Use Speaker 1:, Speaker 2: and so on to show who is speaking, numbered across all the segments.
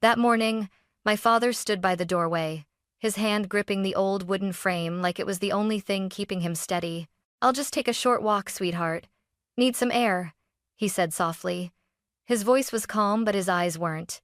Speaker 1: That morning, my father stood by the doorway, his hand gripping the old wooden frame like it was the only thing keeping him steady. "I'll just take a short walk, sweetheart. Need some air," he said softly. His voice was calm, but his eyes weren't.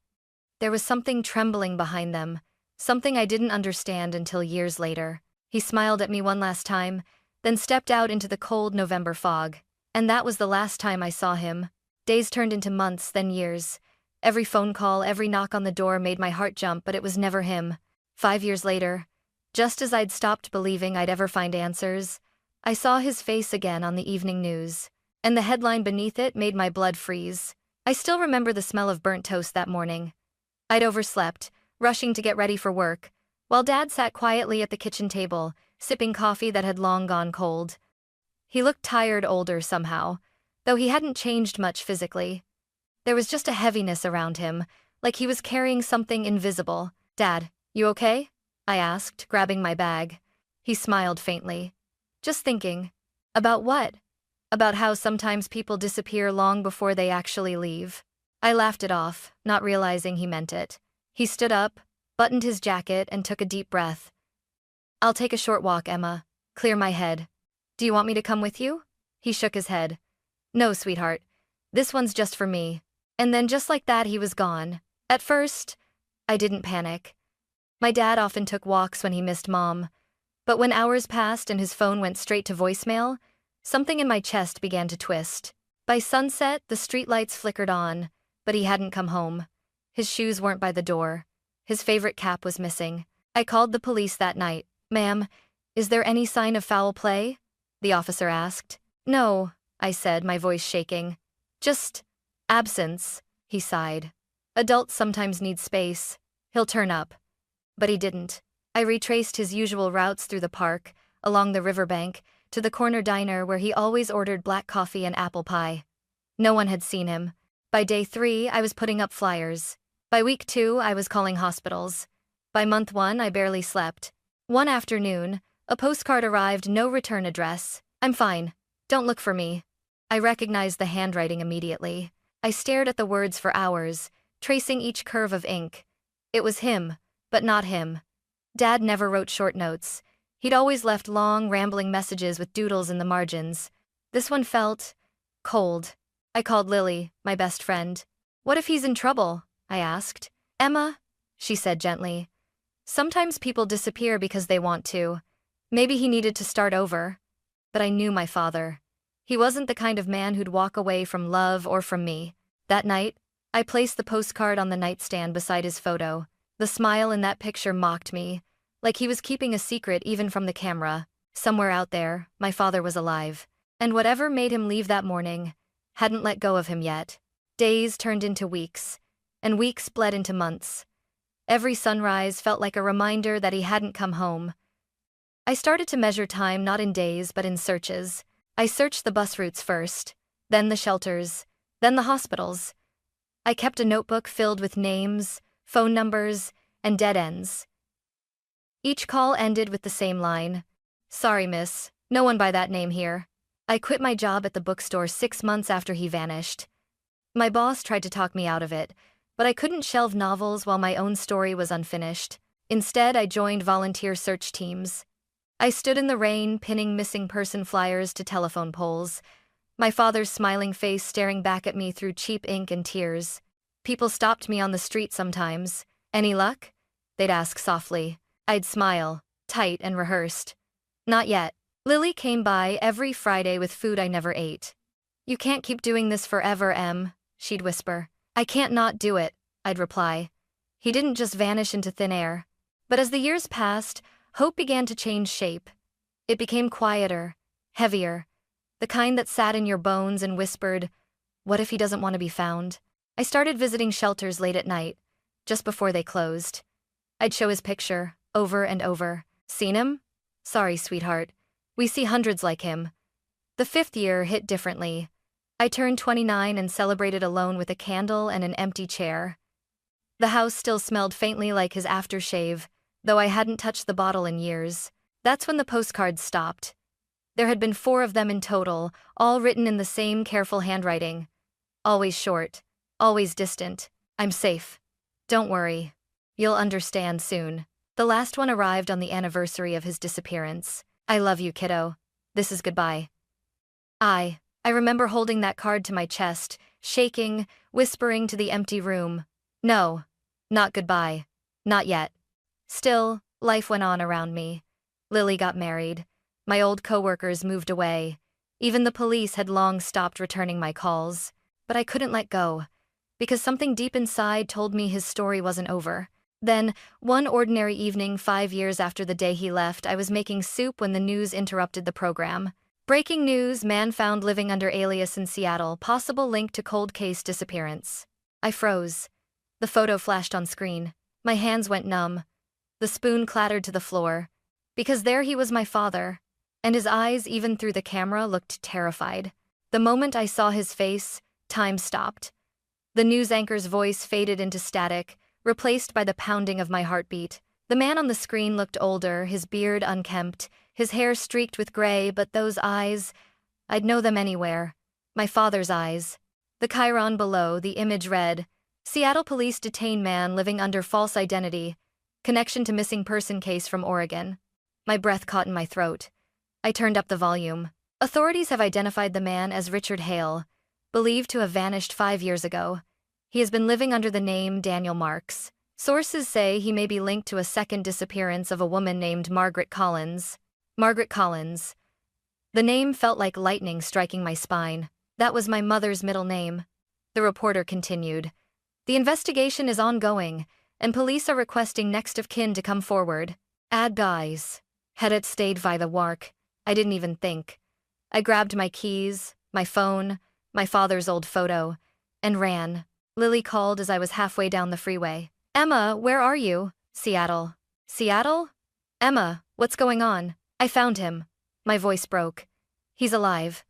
Speaker 1: There was something trembling behind them, something I didn't understand until years later. He smiled at me one last time, then stepped out into the cold November fog. And that was the last time I saw him. Days turned into months, then years. Every phone call, every knock on the door made my heart jump, but it was never him. 5 years later, just as I'd stopped believing I'd ever find answers, I saw his face again on the evening news. And the headline beneath it made my blood freeze. I still remember the smell of burnt toast that morning. I'd overslept, rushing to get ready for work, while Dad sat quietly at the kitchen table, sipping coffee that had long gone cold. He looked tired, older somehow, though he hadn't changed much physically. There was just a heaviness around him, like he was carrying something invisible. "Dad, you okay?" I asked, grabbing my bag. He smiled faintly. "Just thinking." "About what?" "About how sometimes people disappear long before they actually leave." I laughed it off, not realizing he meant it. He stood up, buttoned his jacket, and took a deep breath. "I'll take a short walk, Emma. Clear my head. Do you want me to come with you?" He shook his head. "No, sweetheart. This one's just for me." And then just like that, he was gone. At first, I didn't panic. My dad often took walks when he missed Mom. But when hours passed and his phone went straight to voicemail, something in my chest began to twist. By sunset, the streetlights flickered on, but he hadn't come home. His shoes weren't by the door. His favorite cap was missing. I called the police that night. "Ma'am, is there any sign of foul play?" the officer asked. "No," I said, my voice shaking. "Just absence," he sighed. "Adults sometimes need space. He'll turn up." But he didn't. I retraced his usual routes through the park, along the riverbank, to the corner diner where he always ordered black coffee and apple pie. No one had seen him. By day 3, I was putting up flyers. By week 2, I was calling hospitals. By month 1, I barely slept. One afternoon, a postcard arrived, no return address. "I'm fine. Don't look for me." I recognized the handwriting immediately. I stared at the words for hours, tracing each curve of ink. It was him, but not him. Dad never wrote short notes. He'd always left long, rambling messages with doodles in the margins. This one felt cold. I called Lily, my best friend. "What if he's in trouble?" I asked. "Emma," she said gently, "sometimes people disappear because they want to. Maybe he needed to start over." But I knew my father. He wasn't the kind of man who'd walk away from love or from me. That night, I placed the postcard on the nightstand beside his photo. The smile in that picture mocked me, like he was keeping a secret even from the camera. Somewhere out there, my father was alive. And whatever made him leave that morning hadn't let go of him yet. Days turned into weeks, and weeks bled into months. Every sunrise felt like a reminder that he hadn't come home. I started to measure time not in days but in searches. I searched the bus routes first, then the shelters, then the hospitals. I kept a notebook filled with names, phone numbers, and dead ends. Each call ended with the same line. "Sorry, miss, no one by that name here." I quit my job at the bookstore 6 months after he vanished. My boss tried to talk me out of it, but I couldn't shelve novels while my own story was unfinished. Instead, I joined volunteer search teams. I stood in the rain, pinning missing person flyers to telephone poles, my father's smiling face staring back at me through cheap ink and tears. People stopped me on the street sometimes. "Any luck?" they'd ask softly. I'd smile, tight and rehearsed. "Not yet." Lily came by every Friday with food I never ate. "You can't keep doing this forever, Em," she'd whisper. "I can't not do it," I'd reply. He didn't just vanish into thin air. But as the years passed, hope began to change shape. It became quieter, heavier, the kind that sat in your bones and whispered, "What if he doesn't want to be found?" I started visiting shelters late at night, just before they closed. I'd show his picture, over and over. "Seen him? Sorry, sweetheart. We see hundreds like him." The 5th year hit differently. I turned 29 and celebrated alone with a candle and an empty chair. The house still smelled faintly like his aftershave, though I hadn't touched the bottle in years. That's when the postcards stopped. There had been 4 of them in total, all written in the same careful handwriting. Always short, always distant. "I'm safe. Don't worry. You'll understand soon. The last one arrived on the anniversary of his disappearance. I love you, kiddo. This is goodbye. I remember holding that card to my chest, shaking, whispering to the empty room. No, not goodbye. Not yet. Still, life went on around me. Lily got married. My old coworkers moved away. Even the police had long stopped returning my calls. But I couldn't let go, because something deep inside told me his story wasn't over. Then, one ordinary evening 5 years after the day he left, I was making soup when the news interrupted the program. Breaking news, man found living under alias in Seattle, possible link to cold case disappearance. I froze. The photo flashed on screen. My hands went numb. The spoon clattered to the floor. Because there he was, my father. And his eyes, even through the camera, looked terrified. The moment I saw his face, time stopped. The news anchor's voice faded into static, replaced by the pounding of my heartbeat. The man on the screen looked older, his beard unkempt, his hair streaked with gray, but those eyes, I'd know them anywhere. My father's eyes. The chyron below, the image read, Seattle police detain man living under false identity. Connection to missing person case from Oregon. My breath caught in my throat. I turned up the volume. Authorities have identified the man as Richard Hale, believed to have vanished 5 years ago. He has been living under the name Daniel Marks. Sources say he may be linked to a second disappearance of a woman named Margaret Collins. Margaret Collins. The name felt like lightning striking my spine. That was my mother's middle name. The reporter continued. The investigation is ongoing, and police are requesting next of kin to come forward. Add guys. Had it stayed by the work, I didn't even think. I grabbed my keys, my phone, my father's old photo, and ran. Lily called as I was halfway down the freeway. Emma, where are you? Seattle. Seattle? Emma, what's going on? I found him. My voice broke. He's alive.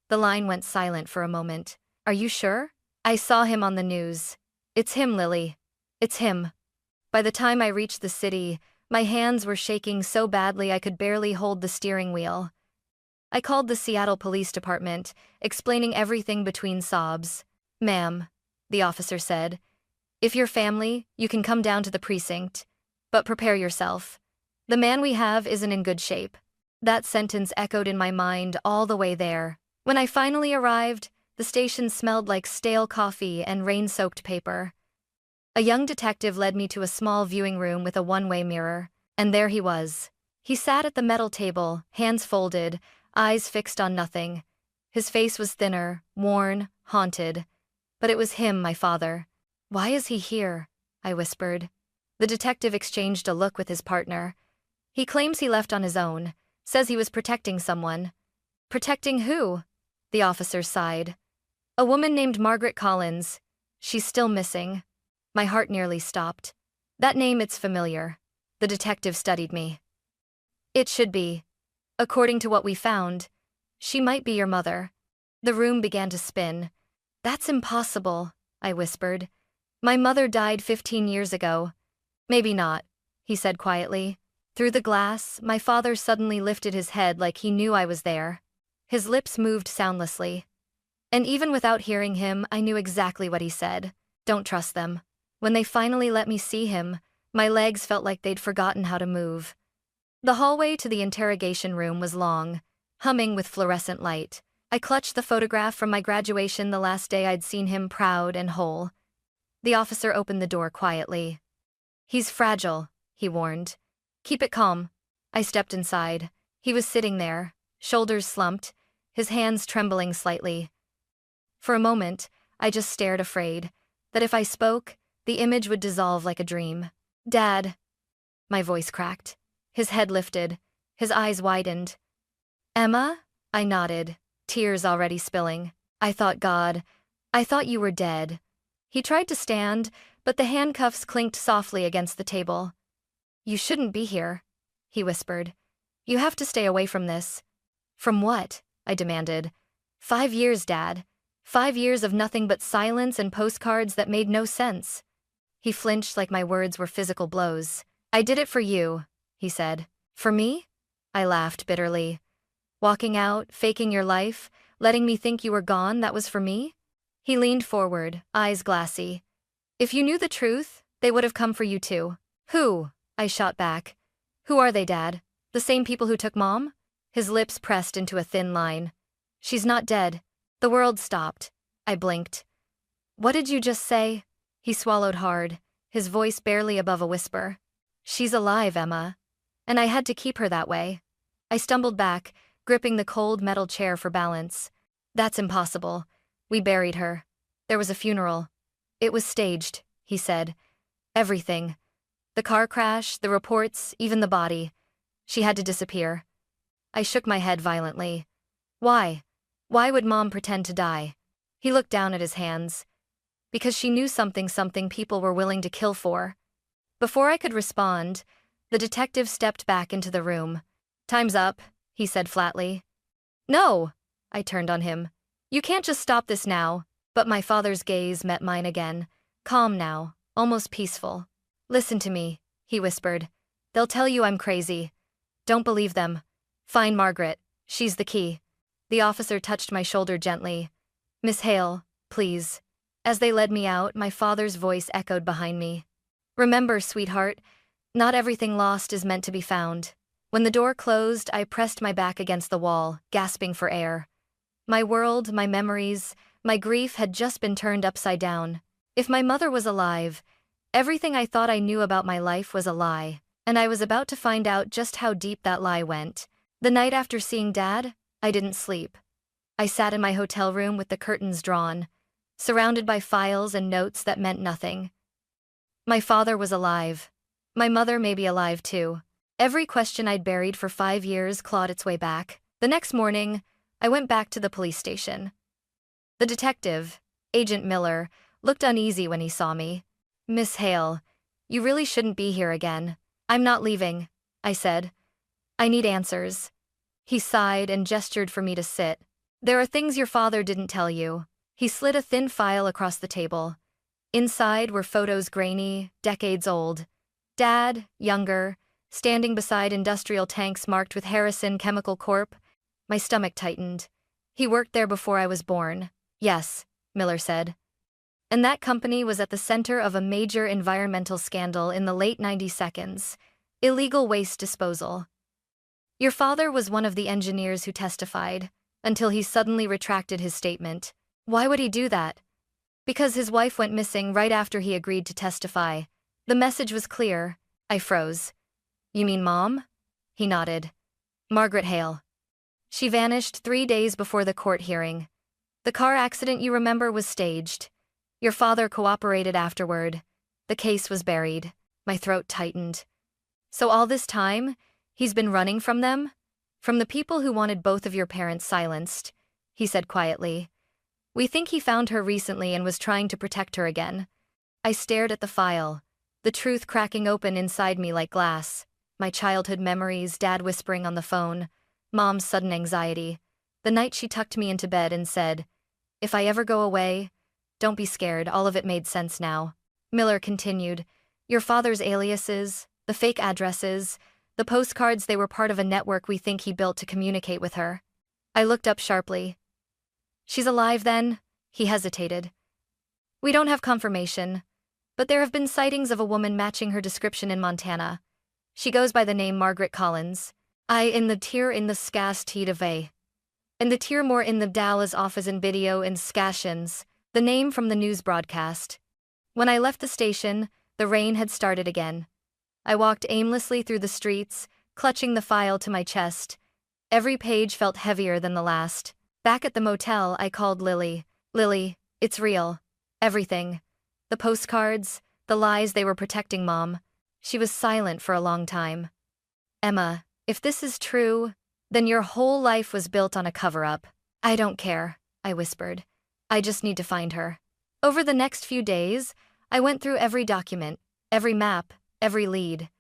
Speaker 1: The line went silent for a moment. Are you sure? I saw him on the news. It's him, Lily. It's him. By the time I reached the city, my hands were shaking so badly I could barely hold the steering wheel. I called the Seattle Police Department, explaining everything between sobs. Ma'am, the officer said, if you're family, you can come down to the precinct. But prepare yourself. The man we have isn't in good shape. That sentence echoed in my mind all the way there. When I finally arrived, the station smelled like stale coffee and rain-soaked paper. A young detective led me to a small viewing room with a one-way mirror, and there he was. He sat at the metal table, hands folded, eyes fixed on nothing. His face was thinner, worn, haunted. But it was him, my father. Why is he here? I whispered. The detective exchanged a look with his partner. He claims he left on his own, says he was protecting someone. Protecting who? The officer sighed. A woman named Margaret Collins. She's still missing. My heart nearly stopped. That name, it's familiar. The detective studied me. It should be. According to what we found, she might be your mother. The room began to spin. That's impossible, I whispered. My mother died 15 years ago. Maybe not, he said quietly. Through the glass, my father suddenly lifted his head like he knew I was there. His lips moved soundlessly. And even without hearing him, I knew exactly what he said. Don't trust them. When they finally let me see him, my legs felt like they'd forgotten how to move. The hallway to the interrogation room was long, humming with fluorescent light. I clutched the photograph from my graduation the last day I'd seen him proud and whole. The officer opened the door quietly. He's fragile, he warned. Keep it calm. I stepped inside. He was sitting there, shoulders slumped, his hands trembling slightly. For a moment, I just stared, afraid that if I spoke, the image would dissolve like a dream. Dad. My voice cracked. His head lifted. His eyes widened. Emma? I nodded, tears already spilling. I thought you were dead. He tried to stand, but the handcuffs clinked softly against the table. You shouldn't be here, he whispered. You have to stay away from this. From what? I demanded. 5 years, Dad. 5 years of nothing but silence and postcards that made no sense. He flinched like my words were physical blows. I did it for you, he said. For me? I laughed bitterly. Walking out, faking your life, letting me think you were gone, that was for me? He leaned forward, eyes glassy. If you knew the truth, They would have come for you too. Who? I shot back. Who are they, Dad? The same people who took Mom? His lips pressed into a thin line. She's not dead. The world stopped. I blinked. What did you just say? He swallowed hard, his voice barely above a whisper. She's alive, Emma. And I had to keep her that way. I stumbled back, gripping the cold metal chair for balance. That's impossible. We buried her. There was a funeral. It was staged, he said. Everything. The car crash, the reports, even the body. She had to disappear. I shook my head violently. Why? Why would Mom pretend to die? He looked down at his hands. Because she knew something people were willing to kill for. Before I could respond, the detective stepped back into the room. Time's up, he said flatly. No, I turned on him. You can't just stop this now. But my father's gaze met mine again, calm now, almost peaceful. Listen to me, he whispered. They'll tell you I'm crazy. Don't believe them. Find Margaret. She's the key. The officer touched my shoulder gently. Miss Hale, please. As they led me out, my father's voice echoed behind me. Remember, sweetheart, not everything lost is meant to be found. When the door closed, I pressed my back against the wall, gasping for air. My world, my memories, my grief had just been turned upside down. If my mother was alive, everything I thought I knew about my life was a lie, and I was about to find out just how deep that lie went. The night after seeing Dad, I didn't sleep. I sat in my hotel room with the curtains drawn, surrounded by files and notes that meant nothing. My father was alive. My mother may be alive too. Every question I'd buried for 5 years clawed its way back. The next morning, I went back to the police station. The detective, Agent Miller, looked uneasy when he saw me. Miss Hale, you really shouldn't be here again. I'm not leaving, I said. I need answers. He sighed and gestured for me to sit. There are things your father didn't tell you. He slid a thin file across the table. Inside were photos grainy, decades old. Dad, younger, standing beside industrial tanks marked with Harrison Chemical Corp. My stomach tightened. He worked there before I was born. Yes, Miller said. And that company was at the center of a major environmental scandal in the late 90s. Illegal waste disposal. Your father was one of the engineers who testified, until he suddenly retracted his statement. Why would he do that? Because his wife went missing right after he agreed to testify. The message was clear. I froze. You mean Mom? He nodded. Margaret Hale. She vanished 3 days before the court hearing. The car accident you remember was staged. Your father cooperated afterward. The case was buried. My throat tightened. So all this time, he's been running from them? From the people who wanted both of your parents silenced, he said quietly. We think he found her recently and was trying to protect her again. I stared at the file, the truth cracking open inside me like glass. My childhood memories, Dad whispering on the phone, Mom's sudden anxiety. The night she tucked me into bed and said, if I ever go away, don't be scared, all of it made sense now. Miller continued, your father's aliases, the fake addresses, the postcards, they were part of a network we think he built to communicate with her. I looked up sharply. She's alive then? He hesitated. We don't have confirmation, but there have been sightings of a woman matching her description in Montana. She goes by the name Margaret Collins. I in the tier in the skas tid of a. And the tier more in the Dallas office in video in Skashins, the name from the news broadcast. When I left the station, the rain had started again. I walked aimlessly through the streets, clutching the file to my chest. Every page felt heavier than the last. Back at the motel, I called Lily. Lily, it's real. Everything. The postcards, the lies they were protecting Mom. She was silent for a long time. Emma, if this is true, then your whole life was built on a cover-up. I don't care, I whispered. I just need to find her. Over the next few days, I went through every document, every map, every lead.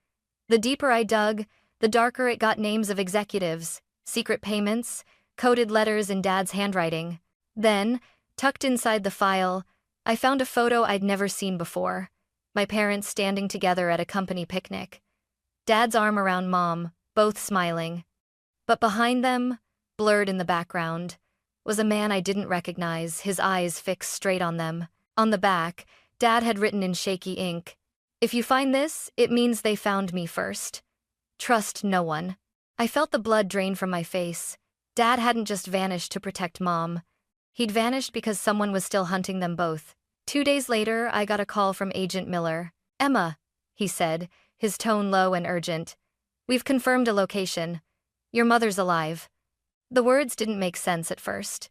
Speaker 1: The deeper I dug, the darker it got, names of executives, secret payments, coded letters in Dad's handwriting. Then, tucked inside the file, I found a photo I'd never seen before. My parents standing together at a company picnic. Dad's arm around Mom, both smiling. But behind them, blurred in the background, was a man I didn't recognize, his eyes fixed straight on them. On the back, Dad had written in shaky ink, If you find this, it means they found me first. Trust no one. I felt the blood drain from my face. Dad hadn't just vanished to protect Mom. He'd vanished because someone was still hunting them both. 2 days later, I got a call from Agent Miller. "Emma," he said, his tone low and urgent. "We've confirmed a location. Your mother's alive." The words didn't make sense at first.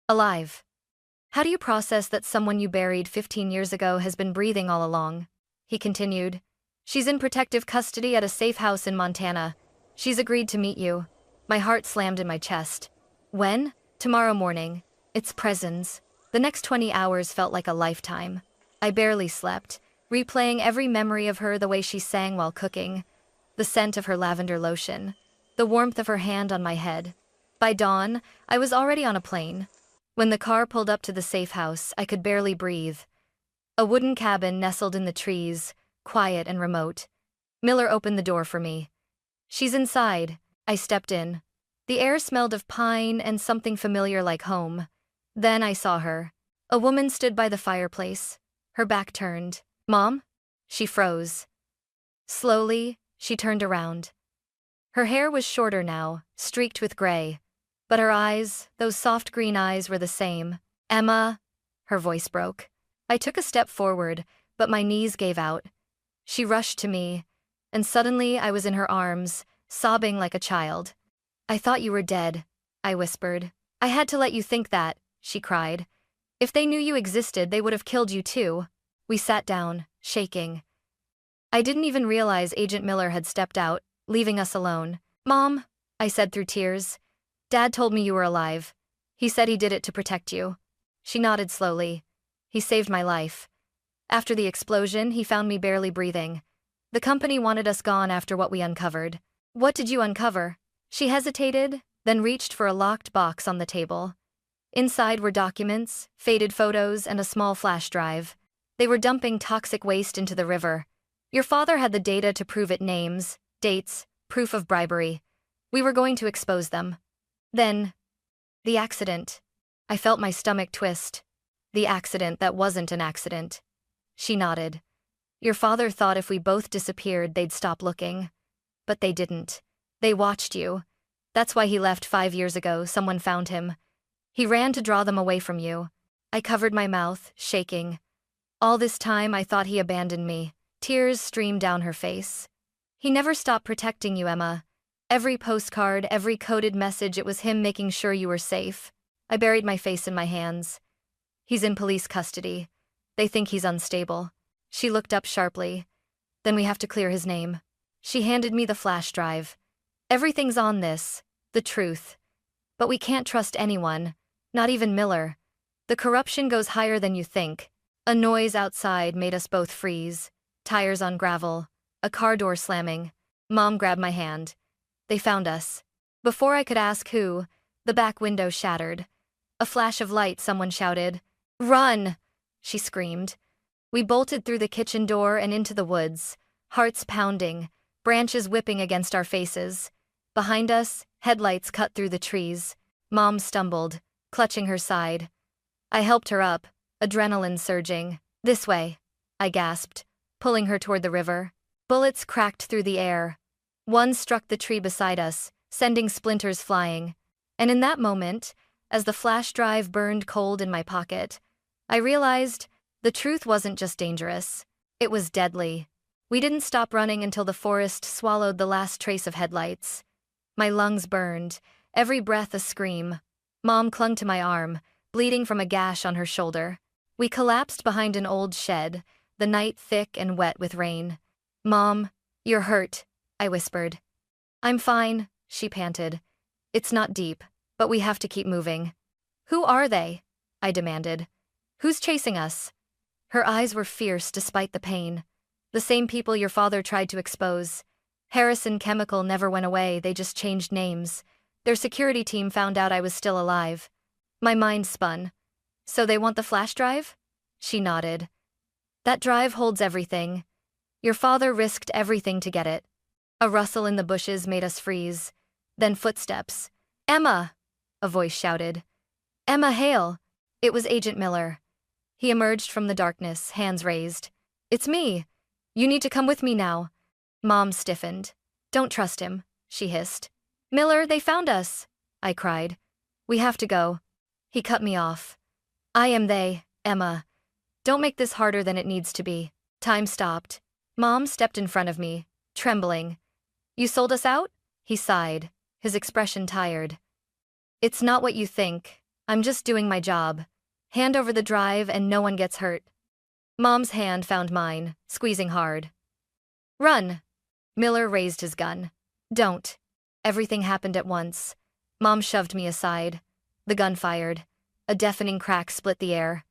Speaker 1: Alive. How do you process that someone you buried 15 years ago has been breathing all along? He continued. "She's in protective custody at a safe house in Montana. She's agreed to meet you." My heart slammed in my chest. When? Tomorrow morning. It's presents. The next 20 hours felt like a lifetime. I barely slept, replaying every memory of her, the way she sang while cooking, the scent of her lavender lotion, the warmth of her hand on my head. By dawn, I was already on a plane. When the car pulled up to the safe house, I could barely breathe. A wooden cabin nestled in the trees, quiet and remote. Miller opened the door for me. "She's inside." I stepped in. The air smelled of pine and something familiar like home. Then I saw her. A woman stood by the fireplace, her back turned. "Mom?" She froze. Slowly, she turned around. Her hair was shorter now, streaked with gray. But her eyes, those soft green eyes, were the same. "Emma," her voice broke. I took a step forward, but my knees gave out. She rushed to me, and suddenly I was in her arms, sobbing like a child. "I thought you were dead," I whispered. "I had to let you think that," she cried. "If they knew you existed, they would have killed you too." We sat down, shaking. I didn't even realize Agent Miller had stepped out, leaving us alone. "Mom," I said through tears, "Dad told me you were alive. He said he did it to protect you." She nodded slowly. "He saved my life. After the explosion, he found me barely breathing. The company wanted us gone after what we uncovered." "What did you uncover?" She hesitated, then reached for a locked box on the table. Inside were documents, faded photos, and a small flash drive. They were dumping toxic waste into the river. "Your father had the data to prove it: names, dates, proof of bribery. We were going to expose them. Then, the accident." I felt my stomach twist. The accident that wasn't an accident. She nodded. "Your father thought if we both disappeared, they'd stop looking. But they didn't. They watched you. That's why he left 5 years ago. Someone found him. He ran to draw them away from you." I covered my mouth, shaking. All this time, I thought he abandoned me. Tears streamed down her face. "He never stopped protecting you, Emma. Every postcard, every coded message, it was him making sure you were safe." I buried my face in my hands. "He's in police custody. They think he's unstable." She looked up sharply. "Then we have to clear his name." She handed me the flash drive. "Everything's on this, the truth. But we can't trust anyone, not even Miller. The corruption goes higher than you think." A noise outside made us both freeze. Tires on gravel, a car door slamming. Mom grabbed my hand. "They found us." Before I could ask who, the back window shattered. A flash of light, someone shouted. "Run!" she screamed. We bolted through the kitchen door and into the woods, hearts pounding, branches whipping against our faces. Behind us, headlights cut through the trees. Mom stumbled, clutching her side. I helped her up, adrenaline surging. "This way," I gasped, pulling her toward the river. Bullets cracked through the air. One struck the tree beside us, sending splinters flying. And in that moment, as the flash drive burned cold in my pocket, I realized the truth wasn't just dangerous. It was deadly. We didn't stop running until the forest swallowed the last trace of headlights. My lungs burned, every breath a scream. Mom clung to my arm, bleeding from a gash on her shoulder. We collapsed behind an old shed, the night thick and wet with rain. "Mom, you're hurt," I whispered. "I'm fine," she panted. "It's not deep, but we have to keep moving." "Who are they?" I demanded. "Who's chasing us?" Her eyes were fierce despite the pain. "The same people your father tried to expose. Harrison Chemical never went away, they just changed names. Their security team found out I was still alive." My mind spun. "So they want the flash drive?" She nodded. "That drive holds everything. Your father risked everything to get it." A rustle in the bushes made us freeze. Then footsteps. "Emma!" a voice shouted. "Emma Hale!" It was Agent Miller. He emerged from the darkness, hands raised. "It's me. You need to come with me now. Mom stiffened. Don't trust him, she hissed. Miller, they found us, I cried. We have to go. He cut me off. I am they, Emma. Don't make this harder than it needs to be. Time stopped. Mom stepped in front of me, trembling. You sold us out? He sighed, his expression tired. It's not what you think. I'm just doing my job. Hand over the drive and no one gets hurt. Mom's hand found mine, squeezing hard. Run! Miller raised his gun. Don't. Everything happened at once. Mom shoved me aside. The gun fired. A deafening crack split the air.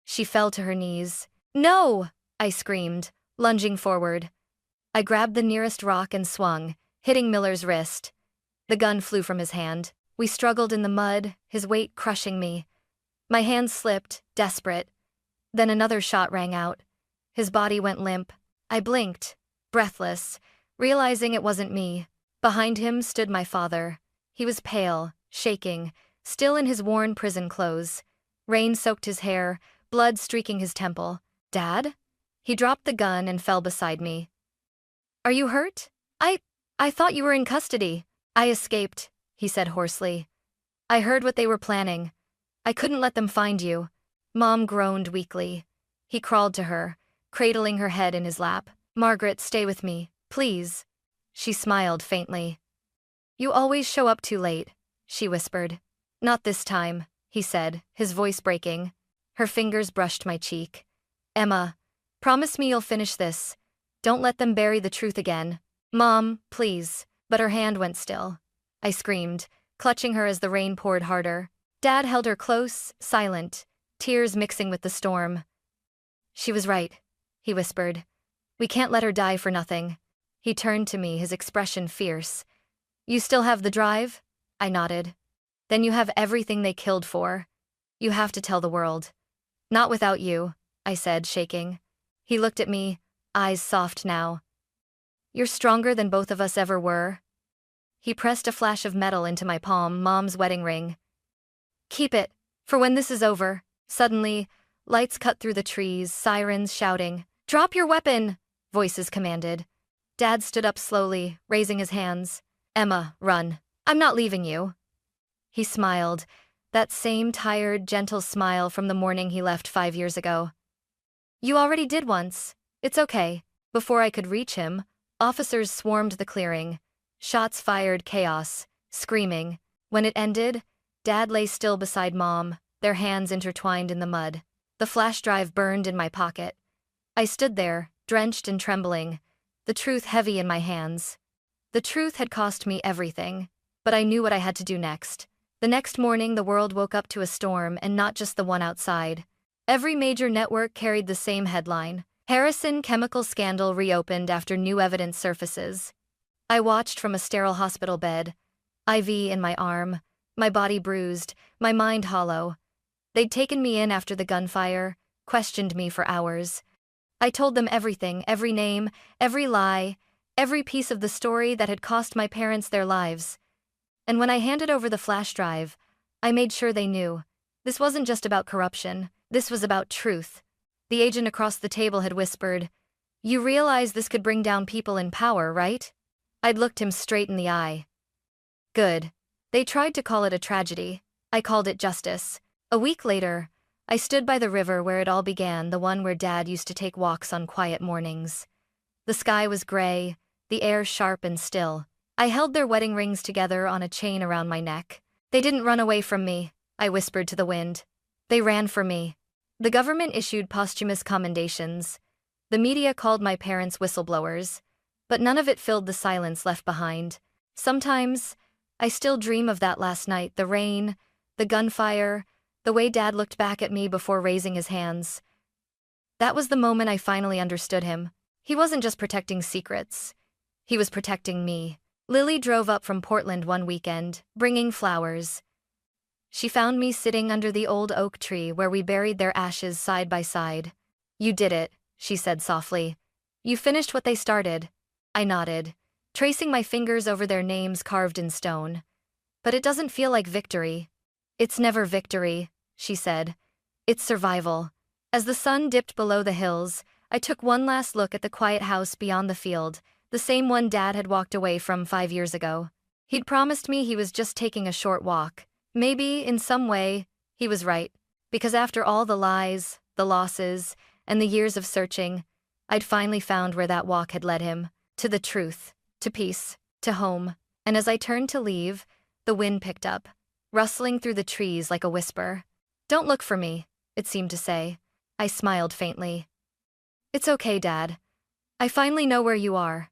Speaker 1: She fell to her knees. No! I screamed, lunging forward. I grabbed the nearest rock and swung, hitting Miller's wrist. The gun flew from his hand. We struggled in the mud, his weight crushing me. My hand slipped, desperate. Then another shot rang out. His body went limp. I blinked, breathless, realizing it wasn't me. Behind him stood my father. He was pale, shaking, still in his worn prison clothes. Rain soaked his hair, blood streaking his temple. Dad? He dropped the gun and fell beside me. Are you hurt? I thought you were in custody. I escaped, he said hoarsely. I heard what they were planning. I couldn't let them find you. Mom groaned weakly. He crawled to her, cradling her head in his lap. Margaret, stay with me, please. She smiled faintly. You always show up too late, she whispered. Not this time, he said, his voice breaking. Her fingers brushed my cheek. Emma, promise me you'll finish this. Don't let them bury the truth again. Mom, please. But her hand went still. I screamed, clutching her as the rain poured harder. Dad held her close, silent, tears mixing with the storm. She was right, he whispered. We can't let her die for nothing. He turned to me, his expression fierce. You still have the drive? I nodded. Then you have everything they killed for. You have to tell the world. Not without you, I said, shaking. He looked at me, eyes soft now. You're stronger than both of us ever were. He pressed a flash of metal into my palm, Mom's wedding ring. Keep it, for when this is over. Suddenly, lights cut through the trees, sirens shouting. Drop your weapon, voices commanded. Dad stood up slowly, raising his hands. Emma, run. I'm not leaving you. He smiled, that same tired, gentle smile from the morning he left 5 years ago. You already did once. It's okay. Before I could reach him, officers swarmed the clearing. Shots fired, chaos, screaming. When it ended, Dad lay still beside Mom, their hands intertwined in the mud. The flash drive burned in my pocket. I stood there, drenched and trembling, the truth heavy in my hands. The truth had cost me everything, but I knew what I had to do next. The next morning, the world woke up to a storm, and not just the one outside. Every major network carried the same headline. Harrison chemical scandal reopened after new evidence surfaces. I watched from a sterile hospital bed, IV in my arm, my body bruised, my mind hollow. They'd taken me in after the gunfire, questioned me for hours. I told them everything, every name, every lie, every piece of the story that had cost my parents their lives. And when I handed over the flash drive, I made sure they knew. This wasn't just about corruption, this was about truth. The agent across the table had whispered, "You realize this could bring down people in power, right?" I'd looked him straight in the eye. Good. They tried to call it a tragedy. I called it justice. A week later, I stood by the river where it all began, the one where Dad used to take walks on quiet mornings. The sky was gray, the air sharp and still. I held their wedding rings together on a chain around my neck. They didn't run away from me, I whispered to the wind. They ran for me. The government issued posthumous commendations. The media called my parents whistleblowers. But none of it filled the silence left behind. Sometimes, I still dream of that last night, the rain, the gunfire, the way Dad looked back at me before raising his hands. That was the moment I finally understood him. He wasn't just protecting secrets. He was protecting me. Lily drove up from Portland one weekend, bringing flowers. She found me sitting under the old oak tree where we buried their ashes side by side. You did it, she said softly. You finished what they started. I nodded, tracing my fingers over their names carved in stone. But it doesn't feel like victory. It's never victory, she said. It's survival. As the sun dipped below the hills, I took one last look at the quiet house beyond the field, the same one Dad had walked away from 5 years ago. He'd promised me he was just taking a short walk. Maybe, in some way, he was right. Because after all the lies, the losses, and the years of searching, I'd finally found where that walk had led him. To the truth, to peace, to home. And as I turned to leave, the wind picked up, rustling through the trees like a whisper. "Don't look for me," it seemed to say. I smiled faintly. "It's okay, Dad. I finally know where you are."